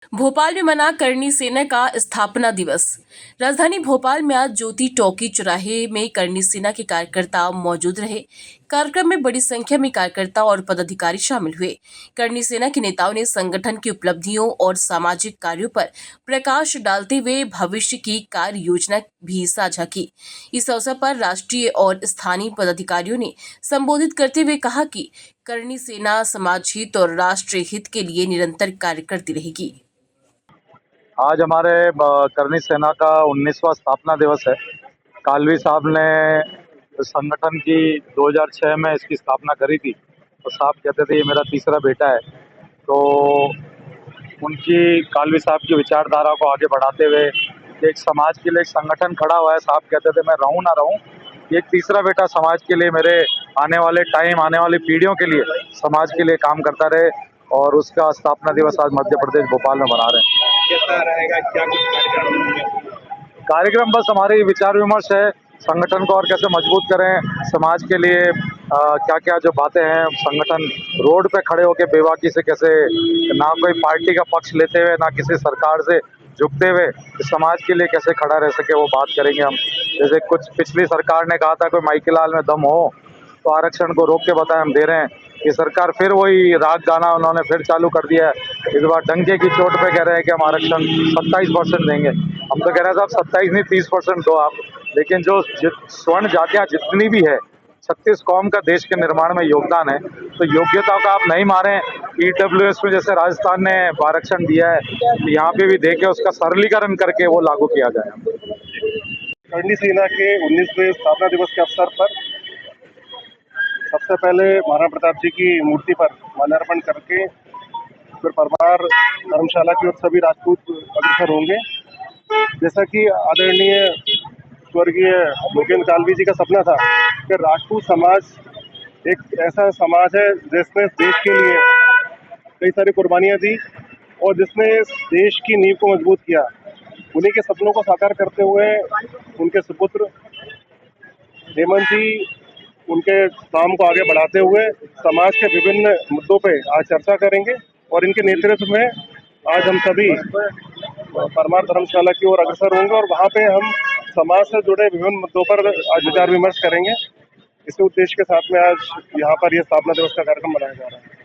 भोपाल में मना करणी सेना का स्थापना दिवस। राजधानी भोपाल में आज ज्योति टॉकी चौराहे में करणी सेना के कार्यकर्ता मौजूद रहे। कार्यक्रम में बड़ी संख्या में कार्यकर्ता और पदाधिकारी शामिल हुए। करणी सेना के नेताओं ने संगठन की उपलब्धियों और सामाजिक कार्यों पर प्रकाश डालते हुए भविष्य की कार्य योजना भी साझा की। इस अवसर पर राष्ट्रीय और स्थानीय पदाधिकारियों ने संबोधित करते हुए कहा कि करणी सेना समाज हित और राष्ट्रीय हित के लिए निरंतर कार्य करती रहेगी। आज हमारे करणी सेना का 19वां स्थापना दिवस है। कालवी साहब ने संगठन की 2006 में इसकी स्थापना करी थी। तो साहब कहते थे ये मेरा तीसरा बेटा है। तो उनकी कालवी साहब की विचारधारा को आगे बढ़ाते हुए एक समाज के लिए एक संगठन खड़ा हुआ है। साहब कहते थे मैं रहूं ना रहूं, एक तीसरा बेटा समाज के लिए, मेरे आने वाले टाइम, आने वाली पीढ़ियों के लिए, समाज के लिए काम करता रहे। और उसका स्थापना दिवस आज मध्य प्रदेश भोपाल में मना रहे हैं। कैसा रहेगा, क्या कुछ कार्यक्रम? बस हमारी विचार विमर्श है, संगठन को और कैसे मजबूत करें, समाज के लिए क्या क्या जो बातें हैं, संगठन रोड पे खड़े होकर बेबाकी से कैसे, ना कोई पार्टी का पक्ष लेते हुए, ना किसी सरकार से झुकते हुए समाज के लिए कैसे खड़ा रह सके, वो बात करेंगे हम। जैसे कुछ पिछली सरकार ने कहा था कोई माइकेलाल में दम हो तो आरक्षण को रोक के बताए, हम दे रहे हैं। ये सरकार फिर वही राग गाना उन्होंने फिर चालू कर दिया है। इस बार डंके की चोट पे कह रहे हैं कि हम आरक्षण 27% देंगे। हम तो कह रहे हैं साहब 27 नहीं 30% दो आप। लेकिन जो स्वर्ण जातियां जितनी भी है, 36 कौम का देश के निर्माण में योगदान है, तो योग्यता का आप नहीं मारें। ईडब्ल्यूएस में जैसे राजस्थान ने आरक्षण दिया है, तो यहाँ पे भी देके उसका सरलीकरण करके वो लागू किया जाए। करणी सेना के 19वें स्थापना दिवस के अवसर पर सबसे पहले महाराणा प्रताप जी की मूर्ति पर माल्यार्पण करके फिर परमार धर्मशाला की ओर सभी राजपूत अग्रसर होंगे। जैसा कि आदरणीय स्वर्गीय भूपेन कालवी जी का सपना था कि राजपूत समाज एक ऐसा समाज है जिसने देश के लिए कई सारी कुर्बानियां दी और जिसने देश की नींव को मजबूत किया। उन्हीं के सपनों को साकार करते हुए उनके सुपुत्र हेमंत जी उनके काम को आगे बढ़ाते हुए समाज के विभिन्न मुद्दों पे आज चर्चा करेंगे और इनके नेतृत्व में आज हम सभी परमार धर्मशाला की ओर अग्रसर होंगे और वहाँ पे हम समाज से जुड़े विभिन्न मुद्दों पर आज विचार विमर्श करेंगे। इसी उद्देश्य के साथ में आज यहाँ पर यह स्थापना दिवस का कार्यक्रम मनाया जा रहा है।